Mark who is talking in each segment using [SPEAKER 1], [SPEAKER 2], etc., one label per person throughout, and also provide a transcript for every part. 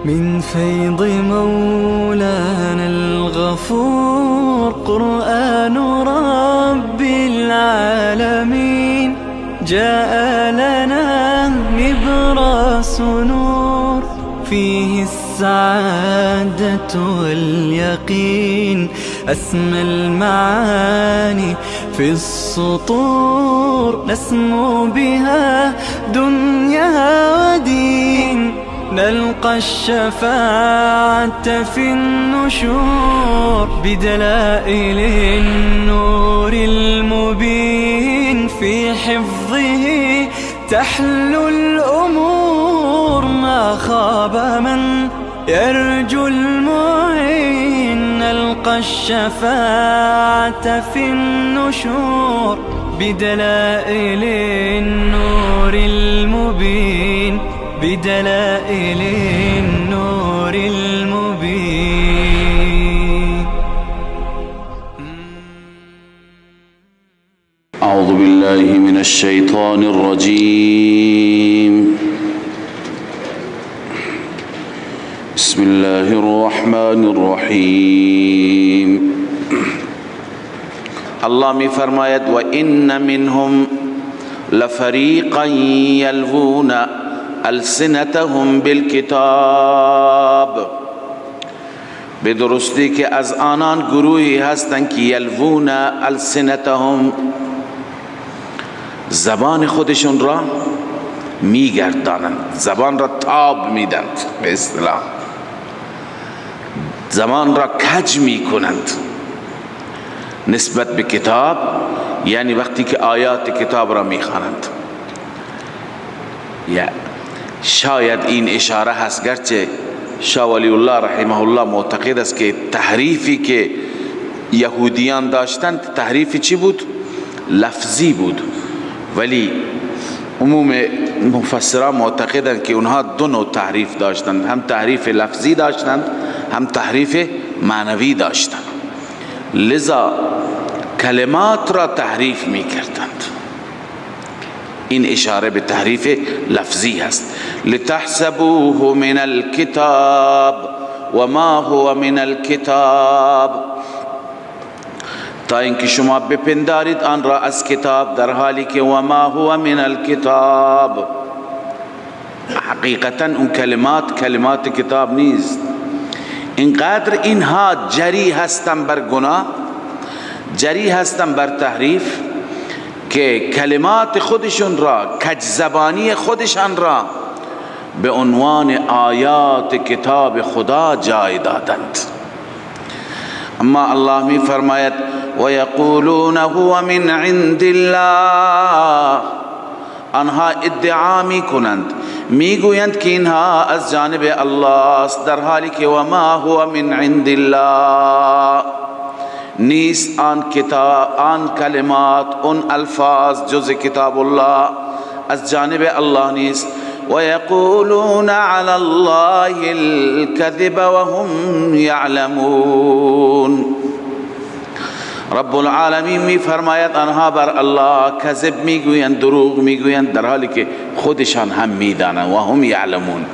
[SPEAKER 1] من فيض مولانا الغفور قرآن رب العالمين جاء لنا نبراس نور فيه السعادة واليقين أسمى المعاني في السطور نسمو بها دنيا ودين نلقى الشفاعة في النشور بدلائل النور المبين في حفظه تحلو الأمور ما خاب من يرجو المعين نلقى الشفاعة في النشور بدلائل النور المبين بدلائل النور المبين.
[SPEAKER 2] أعوذ بالله من الشيطان الرجيم. بسم الله الرحمن الرحيم. الله می فرماید و ان منهم لفریقا یلوون السنتهم بالکتاب، به درستی که از آنان گروهی هستند که یلوون السنتهم، زبان خودشون را میگردانند، زبان را تاب میدند، به اصطلاح زبان را کج میکنند نسبت به کتاب، یعنی وقتی که آیات کتاب را میخوانند. یا شاید این اشاره هست، گرچه شاه ولی الله رحمه الله معتقد است که تحریفی که یهودیان داشتند تحریف چی بود؟ لفظی بود، ولی عموم مفسران معتقدند که اونها دو نوع تحریف داشتند، هم تحریف لفظی داشتند هم تحریف معنوی داشتند، لذا کلمات را تحریف می کردند. این اشاره به تحریف لفظی هست. لتحسبوه من الكتاب وما هو من الكتاب، تا اینکه شما بپندارید آن را از کتاب، در حالی که وما هو من الكتاب، حقیقتا اون کلمات کتاب نیست. اینقدر اینها جری هستن بر گناه، جری هستن بر تحریف، که کلمات خودشون را، کجزبانی خودشان را به عنوان آیات کتاب خدا جای دادند. اما الله می فرماید و یقولون هو من عند الله، آنها ادعا می کنند، میگویند که اینها از جانب الله است، در حالی که و ما هو من عند الله، نیست آن کتاب، آن کلمات، اون الفاظ جز کتاب الله از جانب الله نیست. و یقولون علی الله الكذب وهم یعلمون، رب العالمین می فرماید آنها بر الله کذب میگویند، دروغ میگویند، در حالی که خودشان هم میدانند و هم یعلمون،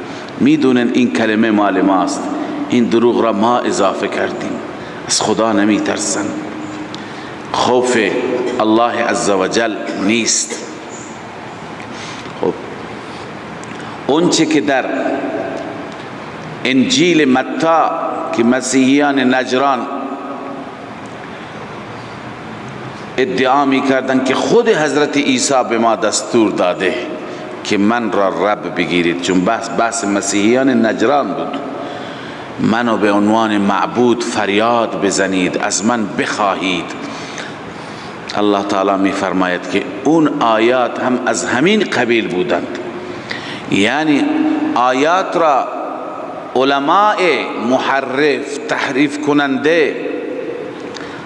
[SPEAKER 2] میدونن این کلمه مال ماست، این دروغ را ما اضافه کردیم. از خدا نمی ترسن، خوف الله عزوجل نیست. خب اون چه که در انجیل متی که مسیحیان نجران ادعا می کردن که خود حضرت عیسی به ما دستور داده که من را رب بگیرید، چون بحث مسیحیان نجران بود، منو به عنوان معبود فریاد بزنید، از من بخواهید. الله تعالی می فرماید که اون آیات هم از همین قبیل بودند، یعنی آیات را علماء محرف، تحریف کننده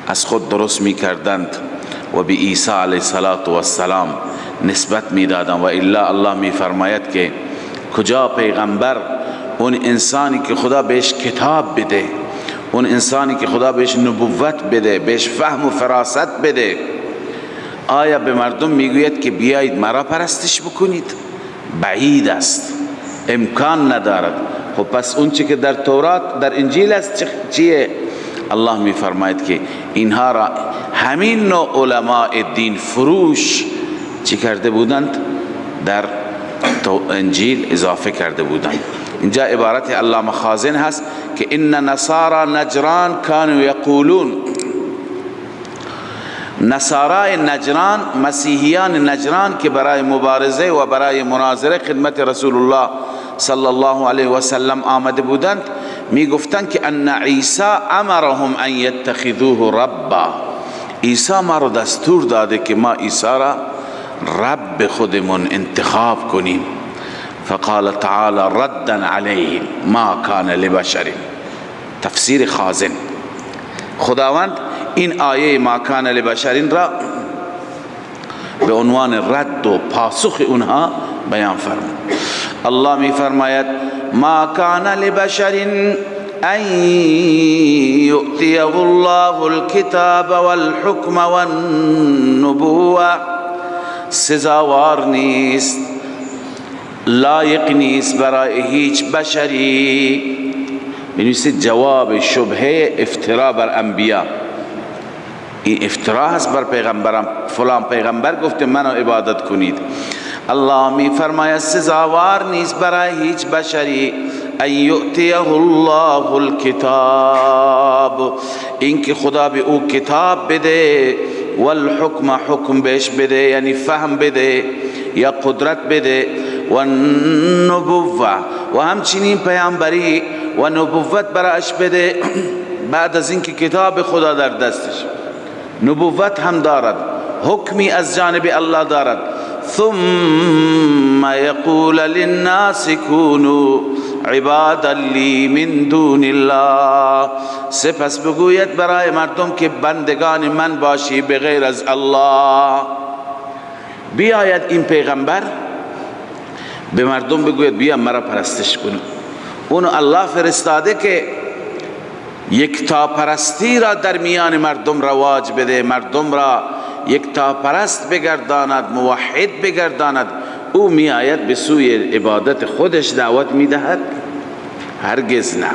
[SPEAKER 2] از خود درست می کردند و به عیسی علیه السلام نسبت می دادند. و الا الله می فرماید که کجا پیغمبر، اون انسانی که خدا بهش کتاب بده، اون انسانی که خدا بهش نبوت بده، بهش فهم و فراست بده، آیا به مردم میگوید که بیایید مرا پرستش بکنید؟ بعید است، امکان ندارد. خب پس اون چی که در تورات در انجیل است چیه؟ الله می فرماید که اینها را همین نوع علماء دین فروش چی کرده بودند؟ در انجیل اضافه کرده بودند. اینجا عبارت علامه خازن هست که ان نصارى نجران كانوا یقولون، نصارای نجران، مسیحیان نجران که برای مبارزه و برای مناظره خدمت رسول الله صلی الله علیه و سلم آمده بودند، می گفتند که ان عیسی امرهم ان یتخذوه ربا، عیسی ما رو دستور داده که ما عیسی را رب خودمون انتخاب کنیم. فقال تعالی ردا علیهم ما کان لبشر، تفسیر خازن. خداوند این آیه ما کان لبشر را به عنوان رد و پاسخ اونها بیان فرمود. الله می فرماید ما کان لبشر ان یؤتیه الله الكتاب والحکم والنبوة، سزاوار نیست، لایق نیست برای هیچ بشری. بنویسید جواب شبهه افترا بر انبیا. این افترا هست بر پیغمبران، فلان پیغمبر گفته منو عبادت کنید. الله می فرماید سزاوار نیست برای هیچ بشری ان یؤتیه الله الکتاب، اینکه خدا به او کتاب بده، والحکم حکم بهش بده یعنی فهم بده یا قدرت بده، و النبوة و همچنین پیامبری و نبوت برایش بده. بعد از اینکه کتاب خدا در دستش، نبوت هم دارد، حکمی از جانب الله دارد. ثم یقول للناس كونوا عبادا لی من دون الله، سپس بگوید برای مردم که بندگان من باشی بغیر از الله. بیاید این پیغمبر به مردم بگوید بیا مرا پرستش کنو. اونو الله فرستاده که یکتا پرستی را در میان مردم رواج بده، مردم را یکتا پرست بگرداند، موحد بگرداند. او می آید به سوی عبادت خودش دعوت می دهد؟ هرگز نه.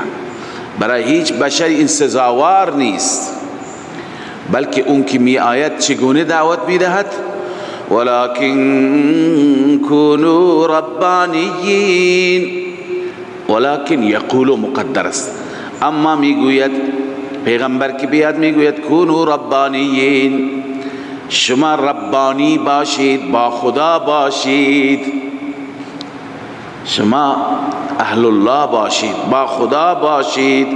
[SPEAKER 2] برای هیچ بشری این سزاوار نیست، بلکه اون که می آید چگونه دعوت می دهد؟ ولكن كونوا ربانیین، ولكن یقولو مقدر است، اما میگوید پیغمبر که بیاد میگوید کونوا ربانیین، شما ربانی باشید، با خدا باشید، شما اهل الله باشید، با خدا باشید،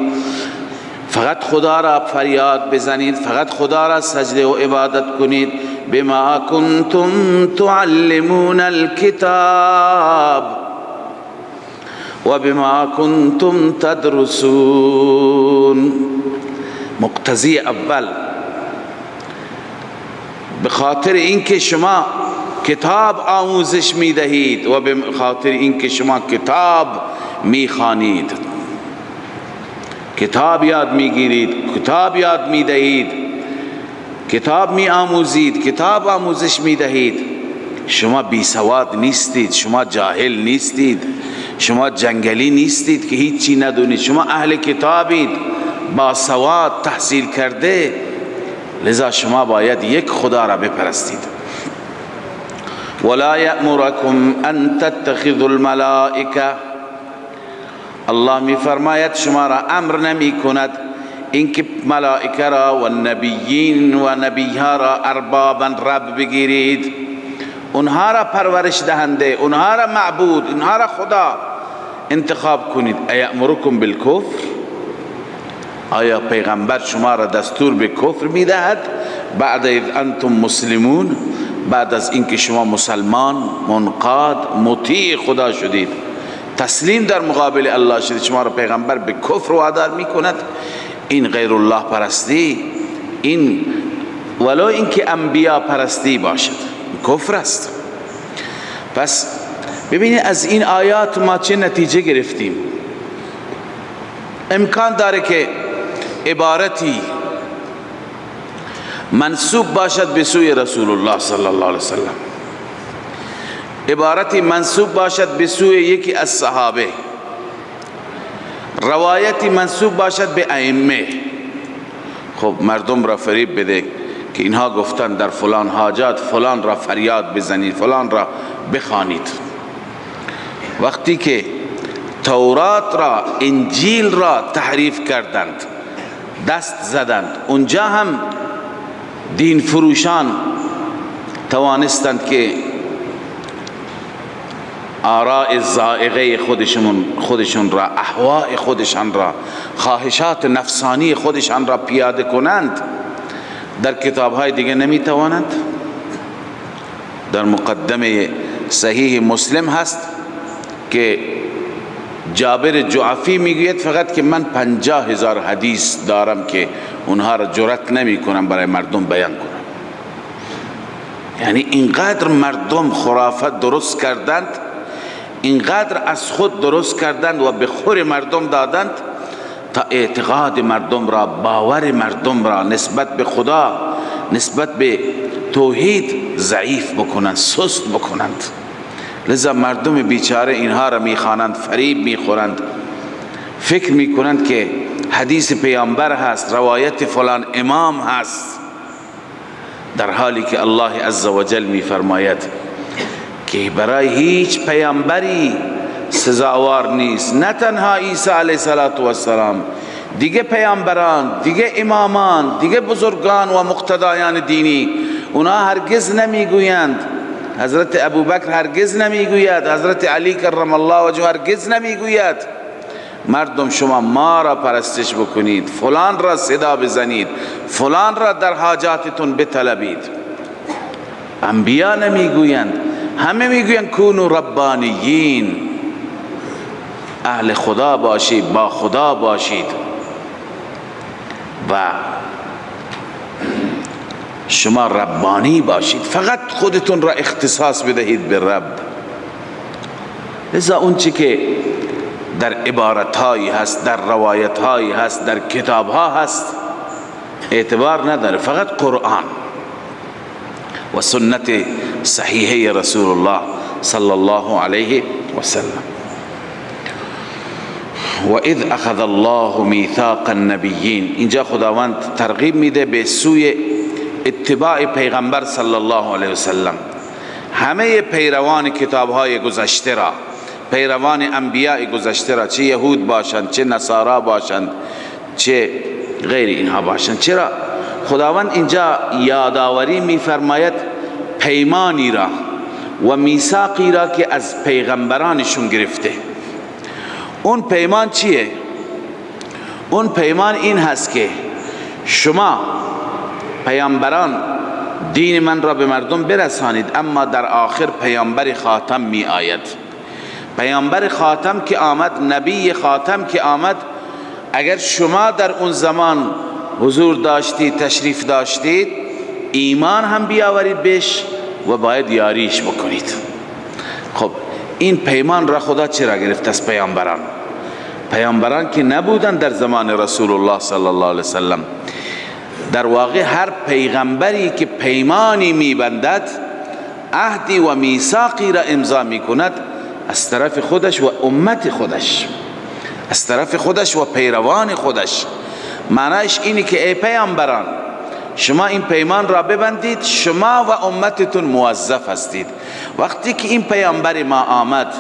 [SPEAKER 2] فقط خدا را فریاد بزنید، فقط خدا را سجده و عبادت کنید. بما کنتم تعلمون الكتاب و بما کنتم تدرسون. مقتضی اول به خاطر اینکه شما کتاب آموزش می دهید و به خاطر اینکه شما کتاب می خوانید، کتاب یاد می گیرید، کتاب یاد می دهید، کتاب می آموزید، کتاب آموزش می دهید. شما بی سواد نیستید، شما جاهل نیستید، شما جنگلی نیستید که هیچی ندونید، شما اهل کتابید، با سواد تحصیل کرده، لذا شما باید یک خدا را بپرستید. ولا یأمرکم ان تتخذوا الملائکه، الله می فرماید شما را امر نمی کند اینکه ملائکه را و نبیین و نبیها را اربابا رب بگیرید، اونها را پرورش دهنده، اونها را معبود، اونها را خدا انتخاب کنید. ایأمرکم بالکفر، آیا پیغمبر شما را دستور به کفر می دهد بعد از انتم مسلمون، بعد از اینکه شما مسلمان منقاد مطیع خدا شدید، تسلیم در مقابل الله شدید، شما را پیغمبر به کفر وادار می کند؟ این غیر الله پرستی، این ولو اینکه انبیا پرستی باشد کفر است. پس ببینید از این آیات ما چه نتیجه گرفتیم. امکان داره که عبارتی منسوب باشد به سوی رسول الله صلی الله علیه وسلم، عبارتی منسوب باشد به سوی یکی از صحابه، روایتی منسوب باشد به ائمه. خب مردم را فریب بده که اینها گفتن در فلان حاجات فلان را فریاد بزنید، فلان را بخوانید. وقتی که تورات را، انجیل را تحریف کردند، دست زدند، اونجا هم دین فروشان توانستند که آراء زائغه خودشون را، اهواء خودشان را، خواهشات نفسانی خودشان را پیاده کنند. در کتاب‌های دیگه نمیتوانند. در مقدمه صحیح مسلم هست که جابر جعفی میگوید فقط که من 50,000 حدیث دارم که اونها را جرأت نمی کنم برای مردم بیان کنم. یعنی اینقدر مردم خرافات درست کردند، اینقدر از خود درست کردند و به خور مردم دادند تا اعتقاد مردم را، باور مردم را نسبت به خدا، نسبت به توحید ضعیف بکنند، سست بکنند. لذا مردم بیچاره اینها را میخوانند، فریب میخورند، فکر میکنند که حدیث پیامبر هست، روایت فلان امام هست، در حالی که الله عزوجل میفرماید که برای هیچ پیامبری سزاوار نیست، نه تنها عیسی علیه السلام، دیگه پیامبران، دیگه امامان، دیگه بزرگان و مقتدایان دینی، اونا هرگز نمیگویند، حضرت ابوبکر هرگز نمیگوید، حضرت علی کرم الله وجهه هرگز نمیگوید مردم شما ما را پرستش بکنید، فلان را صدا بزنید، فلان را در حاجاتتون بطلبید. انبیا نمیگویند، همه میگویند کونوا ربانیین، اهل خدا باشید، با خدا باشید و شما ربانی باشید، فقط خودتون را اختصاص بدهید به رب. لذا اون چی که در عبارتهایی هست، در روایتهایی هست، در کتابها هست اعتبار نداره، فقط قرآن و سنت صحیحه رسول الله صلی الله علیه و سلم. و اذ اخذ الله میثاق النبیین، اینجا خداوند ترغیب میده به سوی اتباع پیغمبر صلی الله علیه و سلم. همه پیروان کتابهای گذشته را، پیروان انبیاء گذشته را، چه یهود باشند، چه نصارا باشند، چه غیر اینها باشند. چرا خداوند اینجا یادآوری میفرماید پیمانی را و میثاقی را که از پیغمبرانشون گرفته؟ اون پیمان چیه؟ اون پیمان این هست که شما پیامبران دین من را به مردم برسانید، اما در آخر پیامبر خاتم می آید. پیامبر خاتم که آمد، نبی خاتم که آمد، اگر شما در اون زمان حضور داشتید، تشریف داشتید، ایمان هم بیاورید بهش و باید یاریش بکنید. خب این پیمان را خدا چرا گرفت از پیامبران؟ پیامبران که نبودن در زمان رسول الله صلی الله علیه وسلم. در واقع هر پیغمبری که پیمانی میبندد، عهدی و میثاقی را امضا میکند از طرف خودش و امت خودش، از طرف خودش و پیروان خودش. معنیش اینه که ای پیامبران شما این پیمان را ببندید، شما و امتتون موظف هستید. وقتی که این پیامبر ما آمد،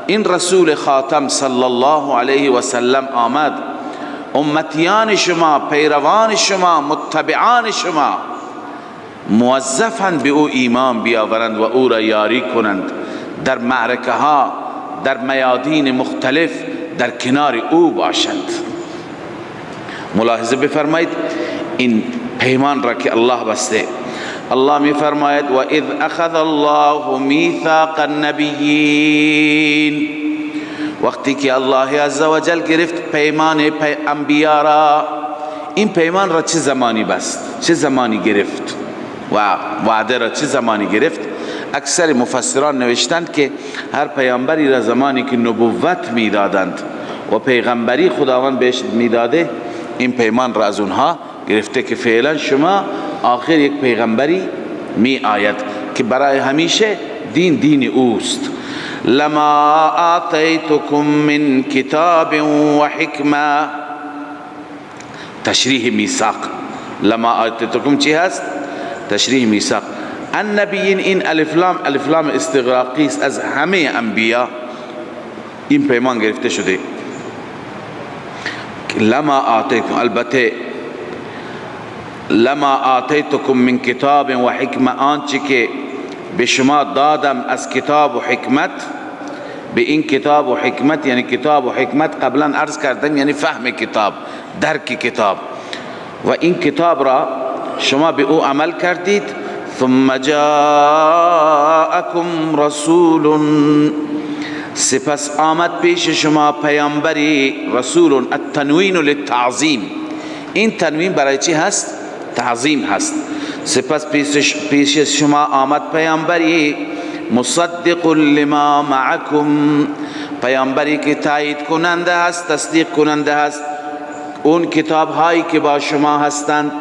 [SPEAKER 2] این رسول خاتم صلی الله علیه و سلم آمد، امتیان شما، پیروان شما، متبعان شما موظفند به او ایمان بیاورند و او را یاری کنند، در معرکه ها، در میادین مختلف در کنار او باشند. ملاحظه بفرمایید این پیمان را که الله بسته. الله می فرماید و اذ اخذ الله میثاق النبیین، وقتی که الله عزوجل گرفت پیمان انبیا را. این پیمان را چه زمانی بست؟ چه زمانی گرفت؟ و وعده را چه زمانی گرفت؟ اکثر مفسران نوشتند که هر پیامبری را زمانی که نبوت میدادند و پیغمبری خداوند بهش میداده، این پیمان را از اونها گرفته که فعلا شما آخر یک پیغمبری می آید که برای همیشه دین اوست. لما آتیتکم من کتاب و حکمه. تشریح میثاق. لما آتیتکم چی هست؟ تشریح میثاق. النبیین، این الف لام استغراقی است، از همه انبیا این پیمان گرفته شده. لما آتیتکم، البته لما آتیتکم من کتاب و حکمه، آنچه که به شما دادم از کتاب و حکمت. به این کتاب و حکمت یعنی کتاب و حکمت قبلا عرض کردم یعنی فهم کتاب، درک کتاب، و این کتاب را شما به او عمل کردید. ثم جاءکم رسول، سپس آمد پیش شما پیامبری. رسول، التنوین للتعظیم، این تنوین برای چی هست؟ تعظیم هست. سپس پیش شما آمد پیامبری مصدق لما معکم، پیامبری که تایید کننده هست، تصدیق کننده هست اون کتاب هایی که با شما هستند،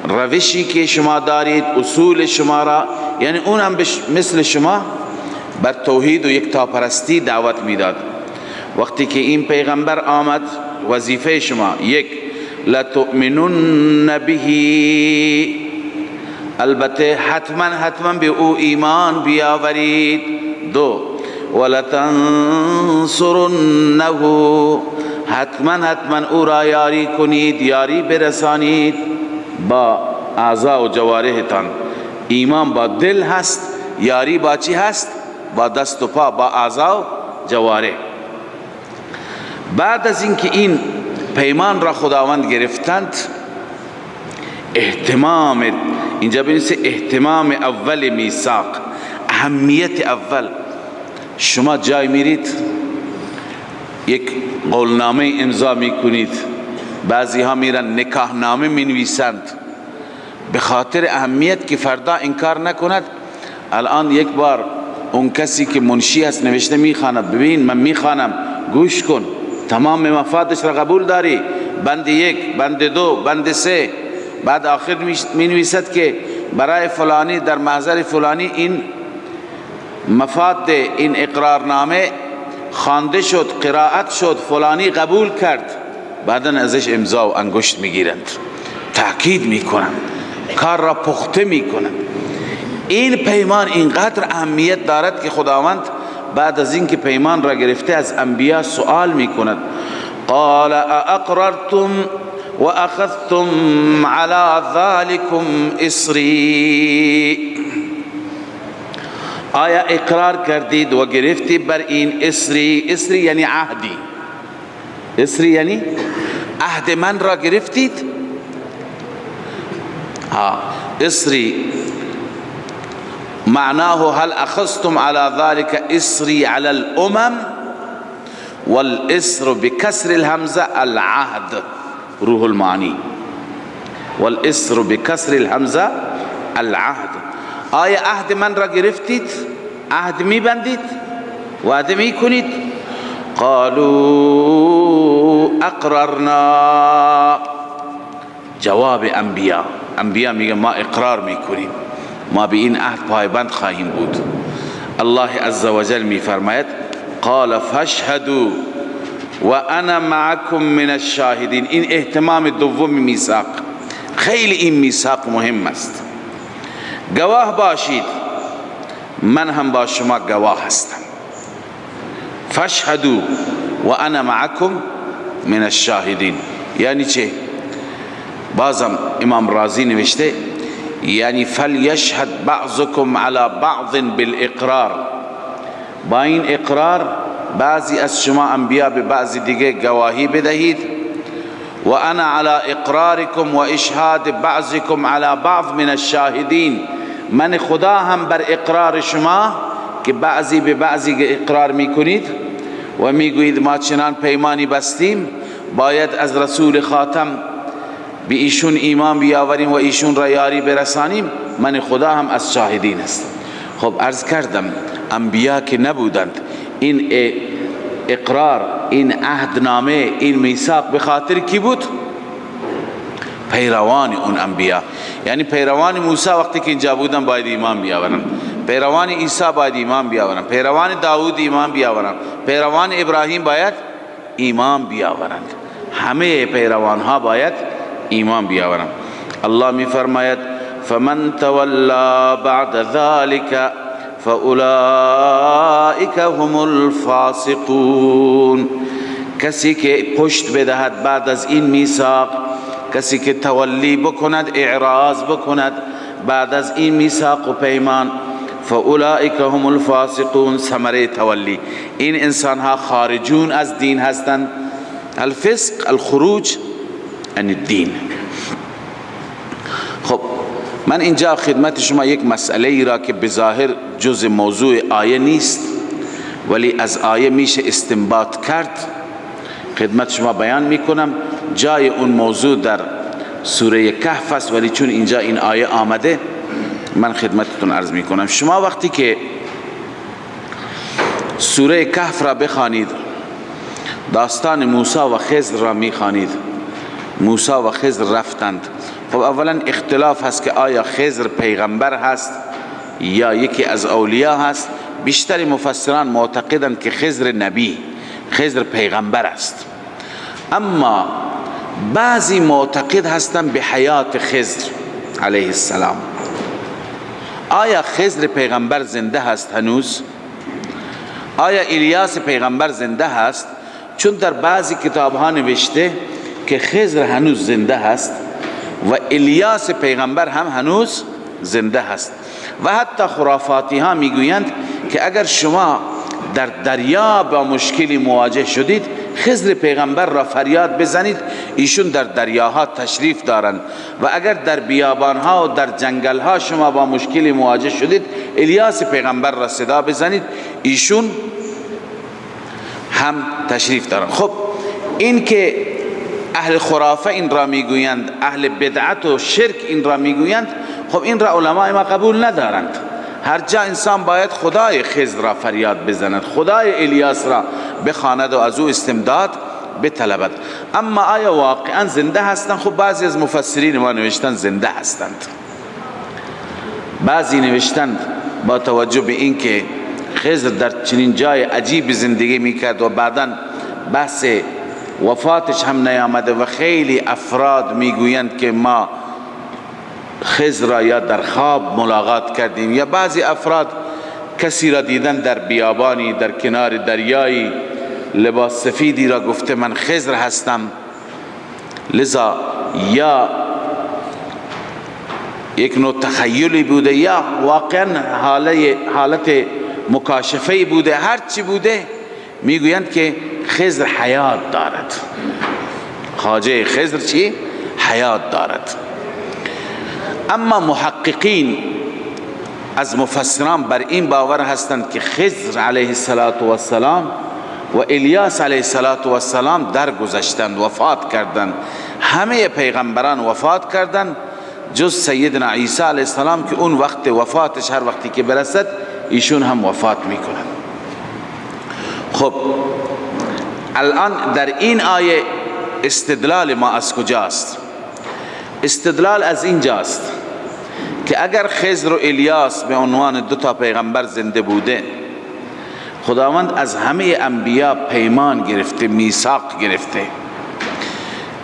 [SPEAKER 2] روشی که شما دارید، اصول شما را، یعنی اون هم مثل شما بر توحید و یکتاپرستی دعوت میداد. وقتی که این پیغمبر آمد، وظیفه شما یک، لتؤمنن به، البته حتما به او ایمان بیاورید. دو، ولتنصرنه، حتما او را یاری کنید، یاری برسانید با اعضا و جوارحتان. ایمان با دل هست، یاری با چی هست؟ با دست و پا، با اعضا و جوارح. بعد از اینکه این پیمان را خداوند گرفتند، اهتمام، اینجا بنویسه اهتمام اول میثاق، اهمیت اول. شما جای میرید یک قولنامه امضا میکنید، بعضی ها میرن نکاحنامه مینویسند، به خاطر اهمیت که فردا انکار نکند. الان یک بار اون کسی که منشی هست نوشته میخواند، ببین من میخوانم، گوش کن، تمام مفادش را قبول داری؟ بند یک، بند دو، بند سه. بعد آخر می نویسد که برای فلانی در محضر فلانی این مفاد این اقرارنامه خوانده شد، قرائت شد، فلانی قبول کرد. بعدا ازش امضا و انگشت میگیرند، تأکید میکنند، کار را پخته میکنند. این پیمان اینقدر اهمیت دارد که خداوند بعد از اینکه پیمان را گرفته از انبیا سوال میکند. قال اقررتم و اخذتم على ذلكم اصری، آیا اقرار کردید و گرفتید بر این اصری؟ اصری یعنی عهدی، اصری یعنی عهد من را گرفتید. اصری معناه هل اخذتم على ذلك اصری على الامم، والاسر بكسر الهمزه العهد، روح المعانی، والاسر بكسر الهمزه العهد. آیا عهد من را گرفتید؟ عهد میبندید؟ وعده میکنید؟ قالوا اقررنا، جواب انبیا میگه ما اقرار میکنیم، ما به این عهد پایبند خواهیم بود. الله عزوجل میفرماید قال فاشهدوا وانا معكم من الشاهدین. این اهتمام دوم میثاق، خیلی این میثاق مهم است. گواه باشید، من هم با شما گواه هستم. فاشهدوا وانا معكم من الشاهدین یعنی چه؟ بازم امام رازی نوشته یعنی فلیشهد بعضکم علی بعض بالاقرار، با این اقرار بعضی از شما انبیا به بعضی دیگه گواهی بدهید. و انا علی اقرارکم و اشهاد بعضکم علی بعض من الشاهدین، من خدا هم بر اقرار شما که بعضی به بعضی اقرار میکنید و میگویید ما چنان پیمانی بستیم باید از رسول خاتم به ایشون ایمان بیاوریم و ایشون را یاری برسانیم، من خدا هم از شاهدین هستم. خب عرض کردم انبیا که نبودند، این اقرار، این عهدنامه، این میثاق به خاطر کی بود؟ پیروان اون انبیا. یعنی پیروان موسی وقتی که اینجا بودن باید ایمان بیاورن، پیروان عیسی باید ایمان بیاورند، پیروان داوود ایمان بیاورند، پیروان ابراهیم باید ایمان بیاورند، همه پیروان ها باید ایمان بیاورند. الله می فرماید فمن تولا بعد ذلك فاولئک هم الفاسقون. کسی که پشت بدهد بعد از این میثاق، کسی که تولی بکند، اعراض بکند بعد از این میثاق و پیمان، فاولئک هم الفاسقون، ثمره تولی، این انسان ها خارجون از دین هستند. الفسق الخروج عن الدین. خب من اینجا خدمت شما یک مسئله ای را که بظاهر جز موضوع آیه نیست ولی از آیه میشه استنباط کرد خدمت شما بیان میکنم. جای اون موضوع در سوره کهف است ولی چون اینجا این آیه آمده من خدمتتون عرض میکنم. شما وقتی که سوره کهف را بخوانید، داستان موسی و خضر را میخوانید. موسی و خضر رفتند. خب اولا اختلاف هست که آیا خضر پیغمبر هست یا یکی از اولیاء هست. بیشتر مفسران معتقدند که خضر نبی، خضر پیغمبر است، اما بعضی معتقد هستند به حیات خضر علیه السلام. آیا خضر پیغمبر زنده هست هنوز؟ آیا الیاس پیغمبر زنده هست؟ چون در بعضی کتاب ها نوشته که خضر هنوز زنده هست و الیاس پیغمبر هم هنوز زنده هست. و حتی خرافاتی ها میگویند که اگر شما در دریا با مشکلی مواجه شدید، خضر پیغمبر را فریاد بزنید، ایشون در دریاها تشریف دارند. و اگر در بیابانها و در جنگلها شما با مشکلی مواجه شدید، الیاس پیغمبر را صدا بزنید، ایشون هم تشریف دارند. خب این که اهل خرافه این را میگویند، اهل بدعت و شرک این را میگویند، خب این را علماء ما قبول ندارند. هر جا انسان باید خدای خضر را فریاد بزند، خدای الیاس را بخواند و از او استمداد بطلبد. اما آیا واقعا زنده هستند؟ خب بعضی از مفسرین ما نوشتند زنده هستند. بعضی نوشتند با توجه به این که خضر در چنین جای عجیب زندگی میکرد و بعداً بحث وفاتش هم نیامده و خیلی افراد میگویند که ما خضر را یا در خواب ملاقات کردیم، یا بعضی افراد کسی را دیدن در بیابانی در کنار دریایی لباس سفیدی را گفته من خضر هستم. لذا یا یک نوع تخیلی بوده یا واقعا حالت مکاشفه‌ای بوده، هر چی بوده میگویند که خضر حیات دارد. خواجه خضر چی؟ حیات دارد. اما محققین از مفسران بر این باور هستند که خضر علیه السلام و الیاس علیه السلام درگذشتند، وفات کردند. همه پیغمبران وفات کردند جز سیدنا عیسی علیه السلام که اون وقت وفاتش هر وقتی که برسد ایشون هم وفات میکنند. خب الان در این آیه استدلال ما از کجاست؟ استدلال از اینجاست که اگر خضر و الیاس به عنوان دو تا پیغمبر زنده بوده، خداوند از همه انبیا پیمان گرفته، میثاق گرفته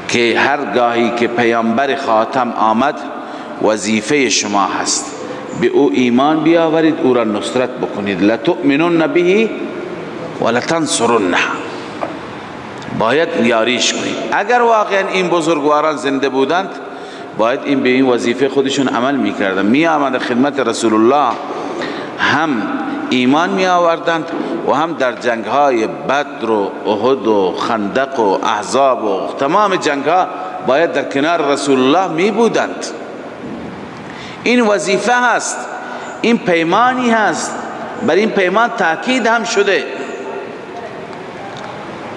[SPEAKER 2] که هرگاهی که پیامبر خاتم آمد وظیفه شما هست به او ایمان بیاورید، او را نصرت بکنید. لتؤمنن به ولتنصرنه، باید یاریش کنید. اگر واقعا این بزرگواران زنده بودند باید این به این وظیفه خودشون عمل میکردن، می آمدند خدمت رسول الله، هم ایمان می آوردند و هم در جنگ های بدر و احد و خندق و احزاب و تمام جنگ ها باید در کنار رسول الله می بودند. این وظیفه هست، این پیمانی هست، بر این پیمان تاکید هم شده.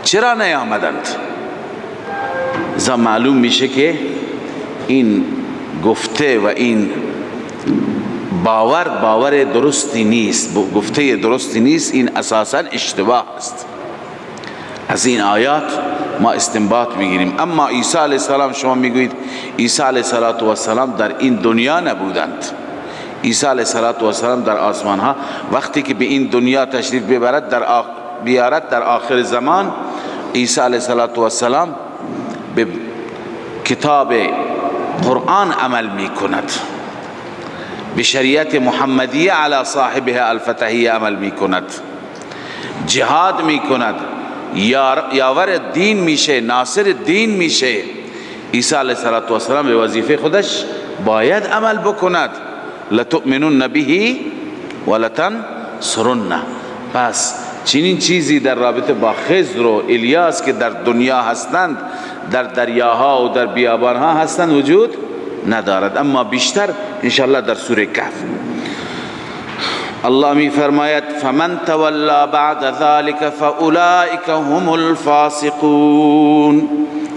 [SPEAKER 2] چرا نیامدند؟ ازا معلوم میشه که این گفته و این باور درستی نیست، گفته درستی نیست، این اساسا اشتباه است. از این آیات ما استنباط میگیریم. اما عیسی علیه السلام، شما میگویید عیسی علیه السلام در این دنیا نبودند. عیسی علیه السلام در آسمان ها وقتی که به این دنیا تشریف بیارد در آخر زمان، عیسی علیه السلام به کتاب قرآن عمل می کند، به شریعت محمدیه علی صاحبها الفتحیه عمل می کند، جهاد می کند، یاور دین میشه، ناصر دین میشه. عیسی علیه السلام به وظیفه خودش باید عمل بکند. لتؤمنن به ولتنصرنه. پس چنین چیزی در رابطه با خضر و الیاس که در دنیا هستند، در دریاها و در بیابانها هستند، وجود ندارد، اما بیشتر انشاءالله در سوره کهف. الله می فرماید فمن تولا بعد ذلك فاولئک هم الفاسقون.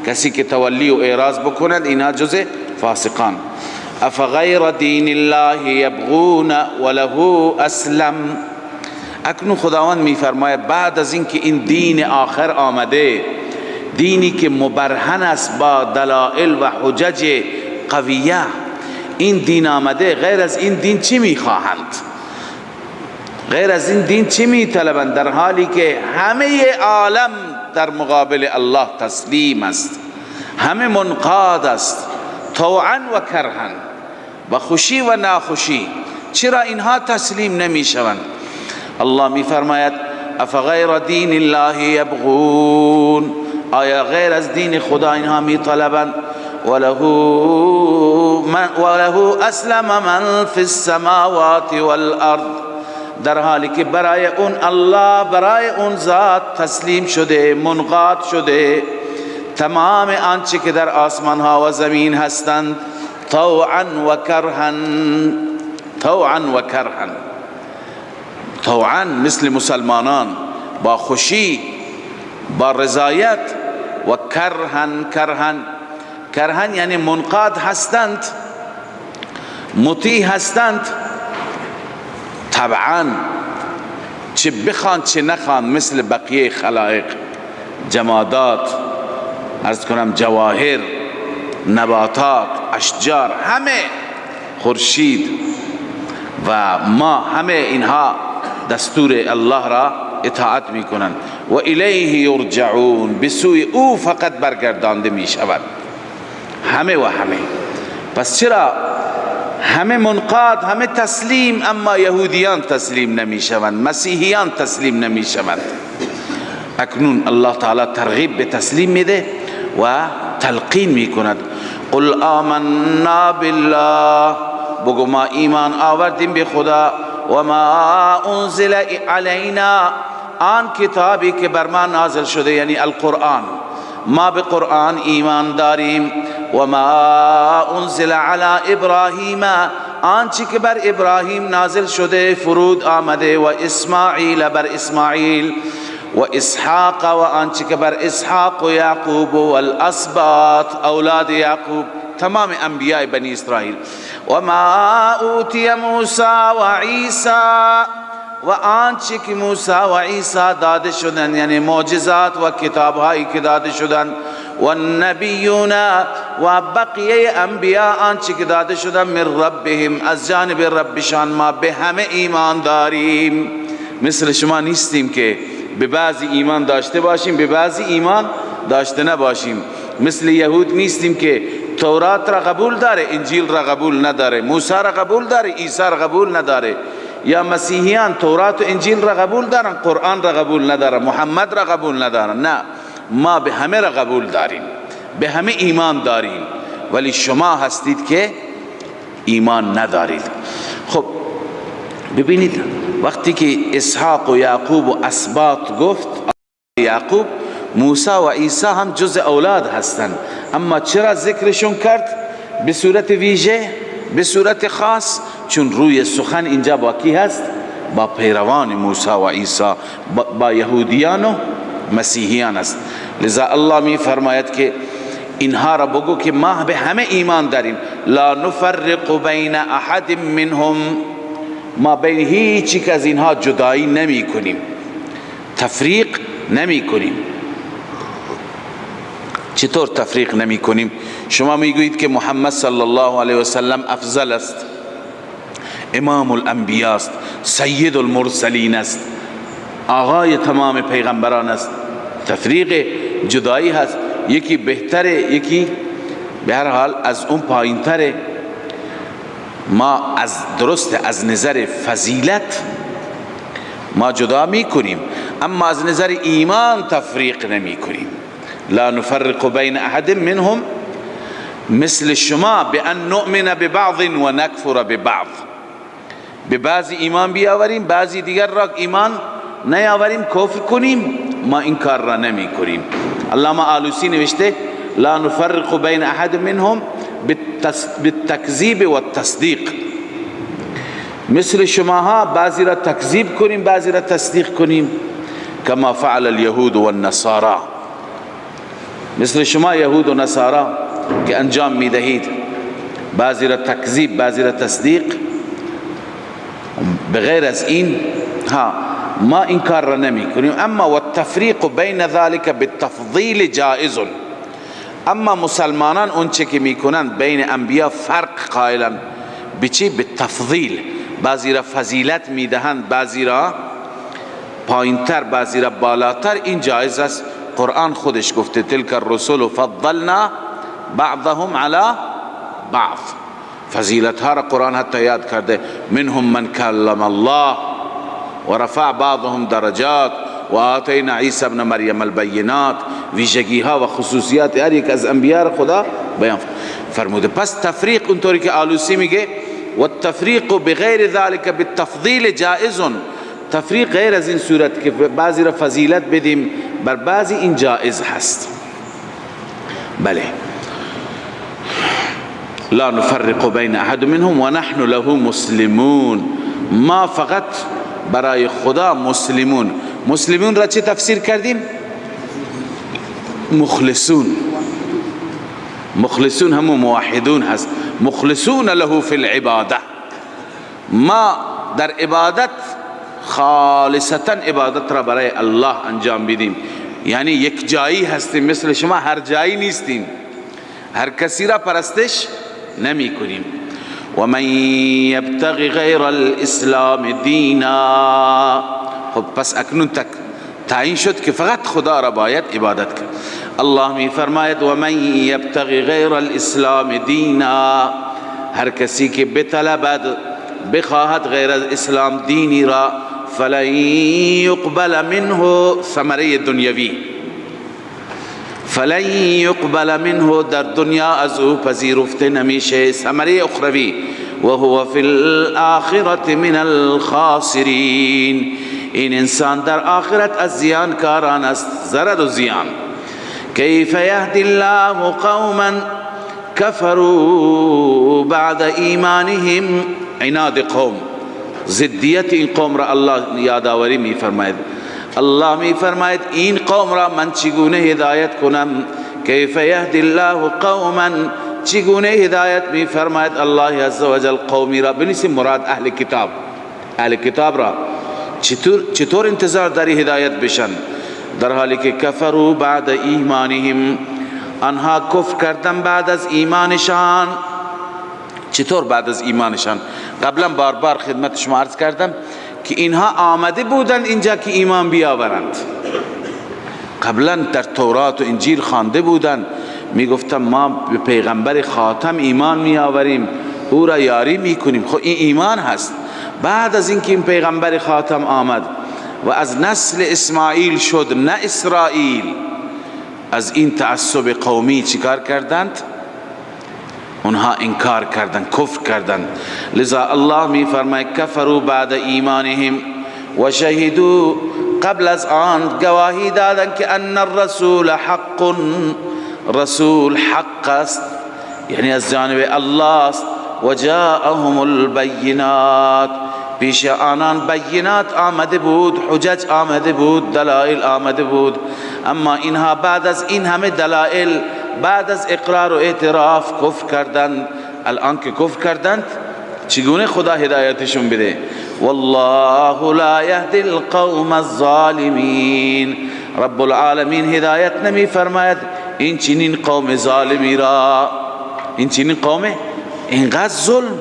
[SPEAKER 2] کسی که تولی و اعراض بکند اینها جزء فاسقان. افغیر دین الله یبغون وله اسلم. اکنون خداوند می فرماید بعد از اینکه این دین آخر آمده، دینی که مبرهن است با دلائل و حجج قویه، این دین آمده، غیر از این دین چی می خواهند؟ غیر از این دین چی می طلبند؟ در حالی که همه عالم در مقابل الله تسلیم است، همه منقاد است، طوعا و کرها، و خوشی و ناخوشی. چرا اینها تسلیم نمی شوند؟ الله می فرماید افغیر دین الله یبغون. آیا غیر از دین خدا اینها می طلبند؟ وله اسلم من فی السماوات والارض. در حالی که برای اون الله، برای اون ذات تسلیم شده، منقاد شده تمام آنچه که در آسمان ها و زمین هستند، طوعا و کرها. طوعا و کرها، طوعا مثل مسلمانان با خوشی، با رضایت، و کرها یعنی منقاد هستند، مطیع هستند، طبعا چه بخوان چه نخوان، مثل بقیه خلائق، جمادات، عرض کنم جواهر، نباتات، اشجار، همه، خورشید و ما، همه اینها دستور الله را اطاعت می کنند. و الیه یرجعون، به سوی او فقط برگردانده می شود همه و همه. پس چرا همه منقاد، همه تسلیم، اما یهودیان تسلیم نمی شوند، مسیحیان تسلیم نمی شوند؟ اکنون الله تعالی ترغیب به تسلیم میده و تلقین می کند. قل آمنا بالله، بگو ما ایمان آوردیم به خدا، و ما انزل علینا، آن کتابی که بر ما نازل شده یعنی القرآن، ما به قرآن ایمان داریم. و ما انزل علی ابراهیم، آنچه که بر ابراهیم نازل شده، فرود آمده، و اسماعیل، بر اسماعیل، و اسحاق، و آنچه که بر اسحاق، و یعقوب، و الاسباط، اولاد یعقوب، تمام انبیاء بنی اسرائیل. و ما اوتی موسی و عیسی، و آنچه که موسی و عیسی داده شدن، یعنی معجزات و کتابهایی که داده شدن. و النبیون، و بقیه انبیاء آنچه که داده شدن، من ربهم، از جانب ربشان، ما به همه ایمان داریم. مثل شما نیستیم که به بعضی ایمان داشته باشیم، به بعضی ایمان داشته نباشیم. مثل یهود نیستیم که تورات را قبول داره، انجیل را قبول نداره، موسی را قبول داره، عیسی را قبول نداره. یا مسیحیان تورات و انجیل را قبول دارن، قرآن را قبول ندارن، محمد را قبول ندارن. نه، ما به همه را قبول داریم، به همه ایمان داریم، ولی شما هستید که ایمان ندارید. خب ببینید، وقتی که اسحاق و یعقوب و اسباط گفت، یعقوب، موسی و عیسی هم جز اولاد هستند، اما چرا ذکرشون کرد به صورت ویژه، به صورت خاص؟ چون روی سخن اینجا با کی هست؟ با پیروان موسی و عیسی، با یهودیان و مسیحیان است. لذا الله می فرماید که اینها را بگو که ما به همه ایمان داریم. لا نفرق بین احد منهم، ما بین هیچ یک از اینها جدایی نمی کنیم، تفریق نمی کنیم. چطور تفریق نمی کنیم؟ شما میگویید که محمد صلی الله علیه و سلم افضل است، امام الانبیاء است، سید المرسلین است، آقای تمام پیغمبران است. تفریق جدایی هست، یکی بهتره، یکی به هر حال از اون پایین تره. ما از نظر فضیلت ما جدا می کنیم، اما از نظر ایمان تفریق نمی کنیم. لا نفرق بین احد منهم مثل شما بان نؤمن ببعض و نکفر ببعض. به بعضی ایمان بیاوریم، بعضی دیگر را ایمان نیاوریم، کفر کنیم. ما این کار را نمی کنیم. علامه آلوسی نوشته لا نفرق بین احد منهم بالتکذیب و التصدیق. مثل شماها بعضی را تکذیب کنیم، بعضی را تصدیق کنیم. کما فعل اليهود و النصارى. مثل شما یهود و نصارا که انجام میدهید، بعضی را تکذیب، بعضی را تصدیق. بغیر از این ما این کار را نمی کنیم. اما والتفریق بین ذلك بالتفضیل جائز. اما مسلمانان اون چه که میکنند بین انبیا فرق قائلن. بچی؟ بالتفضیل. بعضی را فضیلت میدهند، بعضی را پایینتر، بعضی را بالاتر. این جایز است. قرآن خودش گفته تلک الرسل فضلنا بعضهم على بعض. فضیلت ها را قرآن حتی یاد کرده. منهم من کلم الله و رفع بعضهم درجات و آتینا عیسی ابن مریم البینات. ویژگی ها و خصوصیات هر یک از انبیاء را خدا بیان فرموده. پس تفریق اونطوری که آلوسی میگه والتفریق بغیر ذلك بالتفضیل جائز. تفریق غیر از این صورت که بعضی را فضیلت بدیم بر بعضی، این جائز هست. بله. لا نفرق بین احد منهم و نحن له مسلمون. ما فقط برای خدا مسلمون. مسلمون را چه تفسیر کردیم؟ مخلصون. مخلصون همون موحدون هست. مخلصون له فی العباده. ما در عبادت خالصتا عبادت را برای الله انجام بدیم. یعنی یک جایی هستیم، مثل شما هر جایی نیستیم، هر کسی را پرستش نمی کنیم. و من یبتغی غیر الاسلام دینا. خب پس اکنون تعیین شد که فقط خدا را باید عبادت کرد. الله می فرماید و من یبتغی غیر الاسلام دینا. هر کسی که بطلبد، بخواهد غیر از اسلام دینی را، فلن یقبل منه، ثمره دنیوی، فلن یقبل منه، در دنیا از او پذیرفته نمیشه. ثمره اخروی و هو فی الاخرة من الخاسرین. این انسان در آخرت از زیانکاران است، ضرر و زیان. کیف یهدی الله قوما کفروا بعد ایمانهم. عناد قوم، ضدیت این قوم را الله یادآوری می فرماید. الله می فرماید این قوم را من چگونه هدایت کنم. کیف یهدی الله قوما، چگونه هدایت می فرماید الله عزوجل قومی را. بنویسیم مراد اهل کتاب. اهل کتاب را چطور انتظار داری هدایت بشن در حالی که کفروا بعد ایمانهم، آنها کفر کردن بعد از ایمانشان. چطور بعد از ایمانشان؟ قبلا بار بار خدمت شما عرض کردم که اینها آمده بودند اینجا که ایمان بیاورند. قبلا در تورات و انجیل خوانده بودند، میگفتن ما به پیغمبر خاتم ایمان میآوریم، او را یاری میکنیم. خب این ایمان هست. بعد از اینکه این پیغمبر خاتم آمد و از نسل اسماعیل شد نه اسرائیل، از این تعصب قومی چیکار کردند؟ اونها انکار کردند، کفر کردند. لذا الله می فرماید کفروا بعد ایمانهم و شهدوا، قبل از آن گواهی دادند که ان الرسول حق، رسول حق است، یعنی از جانب الله است. و جاءهم البینات، پیش آنان بینات آمده بود، حجج آمده بود، دلائل آمده بود. اما اینها بعد از این همه دلائل، بعد از اقرار و اعتراف کفر کردند. الان که کفر کردند چگونه خدا هدایتشون بده؟ والله لا یهدی القوم الظالمین. رب العالمین هدایت نمی فرماید این چنین قوم ظالمی را. این چنین قوم اینقدر ظلم،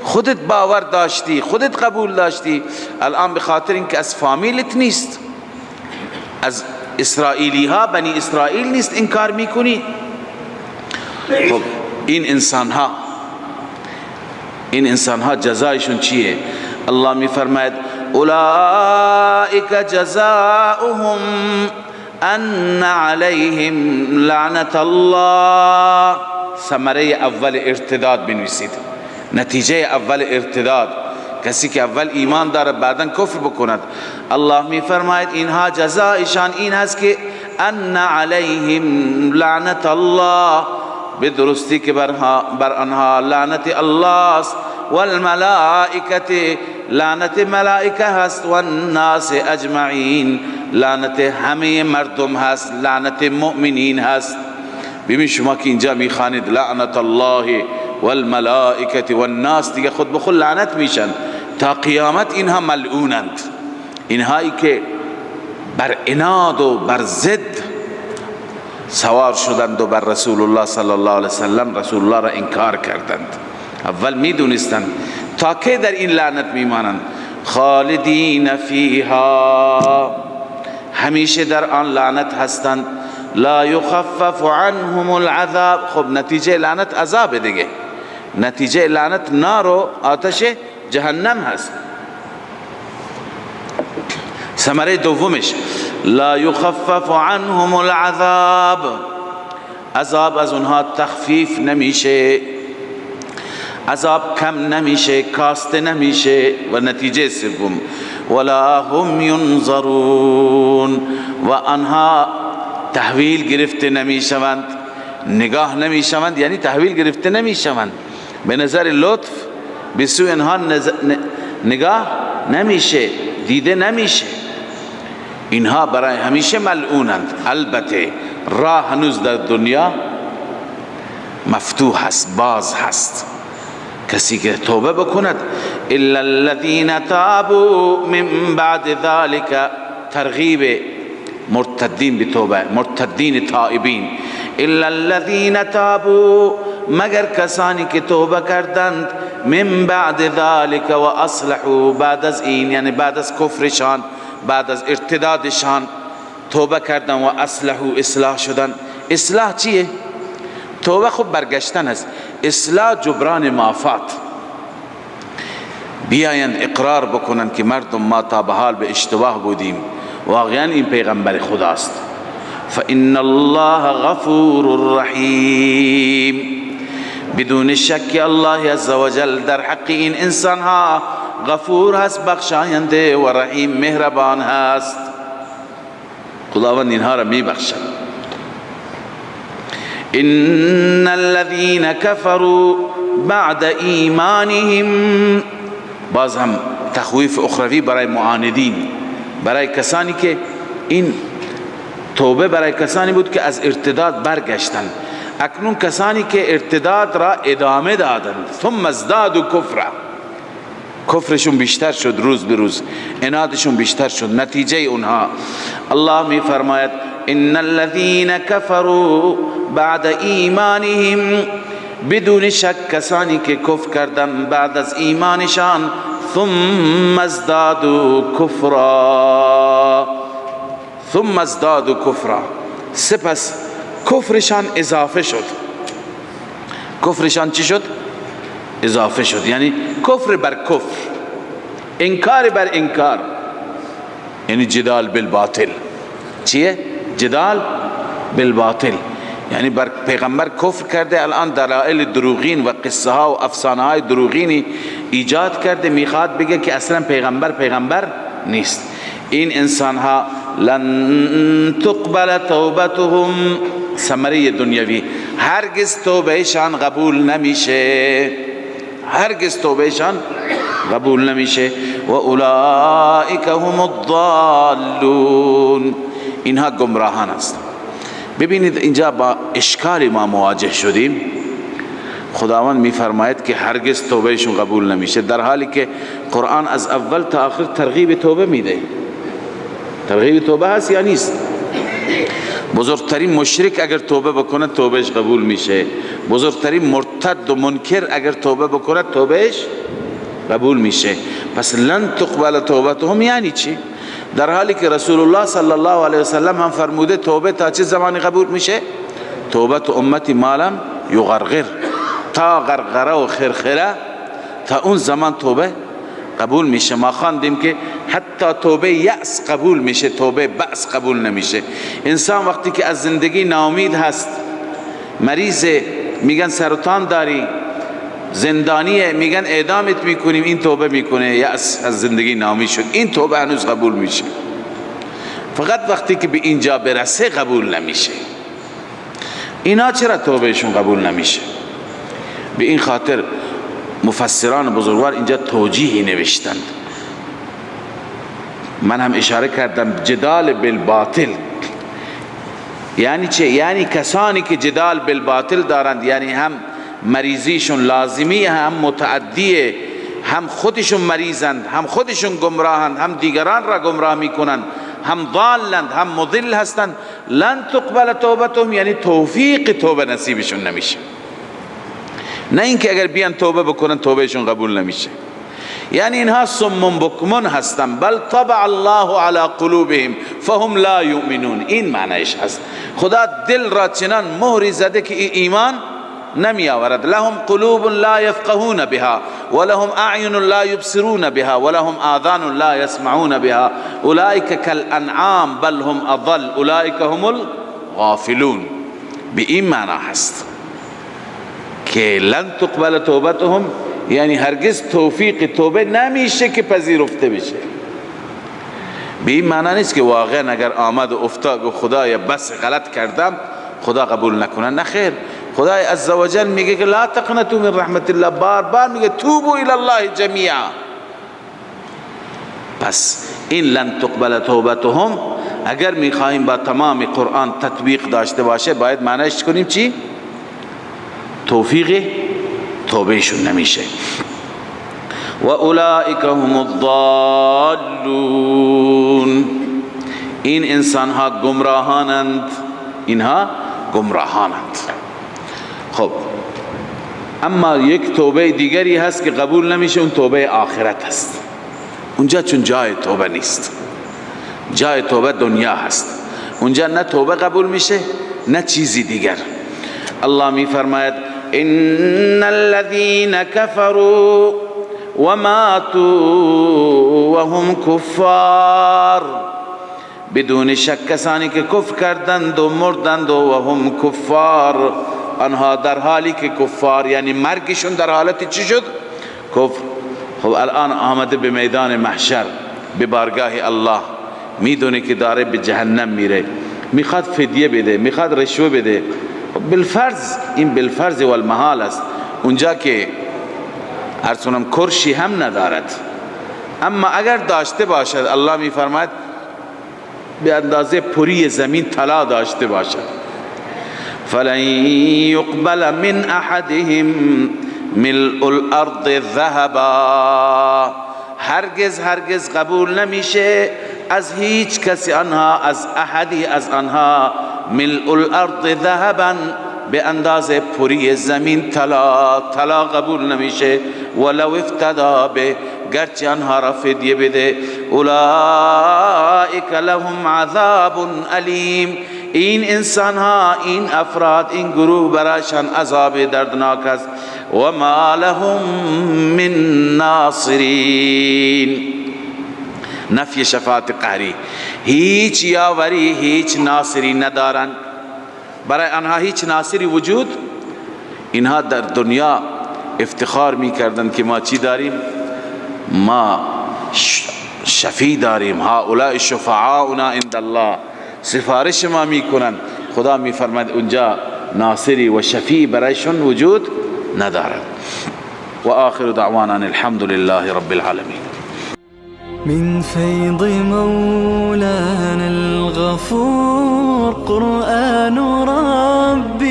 [SPEAKER 2] خودت باور داشتی، خودت قبول داشتی، الان به خاطر اینکه از فامیلت نیست، از اسرائیلی ها بنی اسرائیل نیست انکار میکنی. خب این انسان ها جزایشون چیه؟ الله میفرماید اولئک جزاؤهم ان علیهم لعنت الله. ثمره اول ارتداد بنویسید، نتیجه اول ارتداد، کسی که اول ایمان داره بعدن کفر بکند. الله میفرماید اینها جزایشان این هست که ان علیهم لعنت الله، به درستی که بر آنها لعنت الله است، والملائکه لعنت ملائکه هست، والناس اجمعین لعنت همه مردم هست، لعنت مؤمنین هست. ببین شما که اینجا میخوانید لعنت الله والملائکه والناس، دیگه خود به خود لعنت میشن تا قیامت. اینها ملعونند، اینهایی که بر عناد و بر ضد سوار شدند و بر رسول الله صلی الله علیه وسلم، رسول الله را انکار کردند. اول میدونستند تا که در این لعنت میمانند. خالدین فیها، همیشه در آن لعنت هستند. لا یخفف عنهم العذاب. خب نتیجه لعنت عذاب دیگه، نتیجه لعنت نار و آتش جهنم هست. ثمره دومش لا یخفف عنهم العذاب، عذاب از اونها تخفیف نمیشه، عذاب کم نمیشه، کاسته نمیشه. و نتیجه سوم ولا هم ینظرون، و آنها تحویل گرفته نمیشوند، نگاه نمیشوند، یعنی تحویل گرفته نمیشوند، به نظر لطف به سوی آنها نگاه نمیشه، دیده نمیشه. اینها برای همیشه ملعونند. البته راه هنوز در دنیا مفتوح هست، باز هست. کسی که توبه بکند، الا الذين تابوا من بعد ذلك، ترغیب مرتدین به توبه، مرتدین تائبین. الا الذين تابوا، مگر کسانی که توبه کردند، من بعد ذلك و اصلحوا، بعد از این یعنی بعد از کفرشان، بعد از ارتدادشان توبه کردن و اصلحوا، اصلاح شدن. اصلاح چیه؟ توبه خب برگشتن است، اصلاح جبران مافات. بیایند اقرار بکنن که مردم ما تا به حال به اشتباه بودیم، واقعا این پیغمبر خداست. فإن الله غفور رحیم، بدون شک الله عزوجل در حق این انسان ها غفور هست، بخشاینده، و رحیم، مهربان هست. خداوند اینها را می بخشد. ان الذين كفروا بعد ایمانهم، باز هم تخویف اخروی برای معاندین، برای کسانی که این توبه برای کسانی بود که از ارتداد برگشتند. اکنون کسانی که ارتداد را ادامه دادند، ثم ازدادوا کفرا، کفرشون بیشتر شد روز به روز، عنادشون بیشتر شد. نتیجه اونها الله می فرماید ان الذين كفروا بعد ایمانهم، بدون شک کسانی که کفر کردند بعد از ایمانشان، ثم ازدادوا کفرا، ثم ازدادوا کفرا، سپس کفرشان اضافه شد. کفرشان چی شد؟ اضافه شد، یعنی کفر بر کفر، انکار بر انکار، یعنی جدال بالباطل. چیه؟ جدال بالباطل، یعنی بر پیغمبر کفر کرده، الان دلائل دروغین و قصه ها و افسانه های دروغینی ایجاد کرده، میخواد بگه که اصلا پیغمبر نیست. این انسان ها لن تقبل توبتهم، ثمره دنیوی، هرگز توبهشان قبول نمیشه، هرگز توبهشان قبول نمیشه. و اولئک هم الضالون، اینها گمراهان است. ببینید اینجا با اشکال ما مواجه شدیم. خداوند میفرماید که هرگز توبهشون قبول نمیشه، در حالی که قرآن از اول تا آخر ترغیب توبه میده. ترغیب توبه هست یا نیست؟ بزرگترین مشرک اگر توبه بکنه توبهش قبول میشه، بزرگترین مرتد و منکر اگر توبه بکنه توبهش قبول میشه. پس لن تقبل توبتهم یعنی چی؟ در حالی که رسول الله صلی الله علیه وسلم هم فرموده توبه تا چه زمانی قبول میشه؟ توبت امتی مالم یغرغر، تا غرغره و خرخره تا اون زمان توبه قبول میشه. ما خواندیم که حتی توبه یأس قبول میشه، توبه بأس قبول نمیشه. انسان وقتی که از زندگی ناامید هست، مریض، میگن سرطان داری، زندانیه، میگن اعدامت میکنیم، این توبه میکنه، یأس از زندگی ناامید شد، این توبه هنوز قبول میشه. فقط وقتی که به اینجا برسه قبول نمیشه. اینا چرا توبهشون قبول نمیشه؟ به این خاطر مفسران بزرگوار اینجا توجیهی نوشتند. من هم اشاره کردم جدال بالباطل یعنی چه؟ یعنی کسانی که جدال بالباطل دارند، یعنی هم مریضیشون لازمی، هم متعدیه، هم خودشون مریضند، هم خودشون گمراهند، هم دیگران را گمراه میکنند، هم ضالند، هم مضل هستند. لن تقبل توبتهم یعنی توفیق توبه نصیبشون نمیشه. نه اینکه اگر بیان توبه بکنن توبهشون قبول نمیشه. یعنی اینها صم بکمن هستن، بل طبع الله علی قلوبهم فهم لا یؤمنون. این معنیش هست. خدا دل را چنان مهری زده که ایمان نمی آورد. لهم قلوب لا يفقهون بها ولهم اعین لا يبصرون بها ولهم آذان لا يسمعون بها اولئک كالانعام بل هم اضل اولئک هم الغافلون. به این معنی هست که لن تقبل توبتهم یعنی هرگز توفیق توبه نمیشه که پذیرفته بشه. به این معنی نیست که واقعا اگر آمد و افتاد و خدایا بس غلط کردم خدا قبول نکنه. نه خیر، خدای عزوجل میگه که لا تقنطوا من رحمت الله، بار بار میگه توبوا الی الله جمیعا. پس این لن تقبل توبتهم اگر میخواهیم با تمام قرآن تطبیق داشته باشه باید معنیش کنیم چی؟ توفیق توبهشون نمیشه. و اولئک هم الضالون، این انسان ها گمراهانند، اینها گمراهانند. خب اما یک توبه دیگری هست که قبول نمیشه، اون توبه آخرت هست. اونجا چون جای توبه نیست، جای توبه دنیا هست، اونجا نه توبه قبول میشه نه چیزی دیگر. الله می فرماید ان الذين كفروا وماتوا وهم كفار، بدون شک کسانی که کفر کردند و مردند و هم کفار، آنها در حالی که کفار یعنی مرگشون در حالت چی شد؟ کفر. خب الان آمده به میدان محشر به بارگاه الله، میدونه که داره به جهنم میره، میخواد فدیه بده، میخواد رشوه بده. بالفرض، این بالفرض و المحال است. اونجا که ارسونم کرشی هم ندارد، اما اگر داشته باشد الله میفرماید به اندازه پری زمین طلا داشته باشد. فلن يقبل من احدهم ملء الارض ذهبا، هرگز هرگز قبول نمیشه از هیچ کسی آنها، از احدی از آنها، ملء الارض ذهبا به اندازه پری زمین طلا قبول نمیشه. ولو افتدا به، گرچه آنها را فدیه بده. اولئک لهم عذاب علیم، این انسان ها، این افراد، این گروه برایشان عذاب دردناک است. و ما لهم من ناصرین، نفی شفاعت قهری، هیچ یاوری، هیچ ناصری ندارن. برای آنها هیچ ناصری وجود، اینها در دنیا افتخار میکردن که ما چی داریم؟ ما شفیع داریم، هؤلاء شفعاؤنا عند الله، سفارش ما میکنن. خدا میفرماید اونجا ناصری و شفیع برایشون وجود ندارد. و آخر دعوانا الحمد لله رب العالمين.
[SPEAKER 1] من فيض مولانا الغفور قرآن رب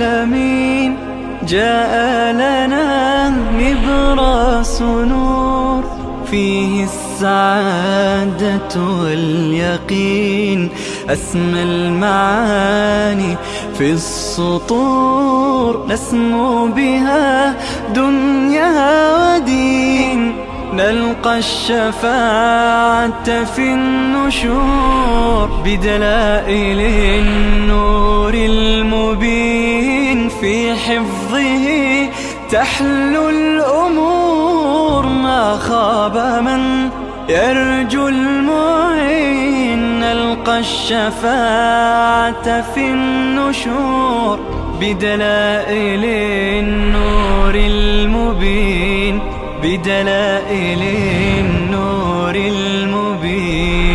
[SPEAKER 1] العالمين، جاء لنا نبراس نور فيه السعادة واليقين. أسمى المعاني في السطور، نسمو بها دنيا ودين، نلقى الشفاعة في النشور، بدلائل النور المبين، في حفظه تحلو الأمور، ما خاب من يرجو المعين، نلقى الشفاعة في النشور، بدلائل النور المبين، بدلائل النور المبين.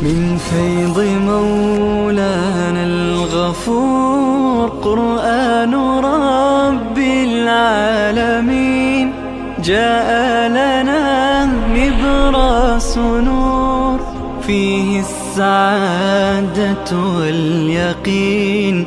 [SPEAKER 1] من فيض مولانا الغفور، قرآن رب العالمين، جاء لنا نبراس نور، فيه السعادة واليقين.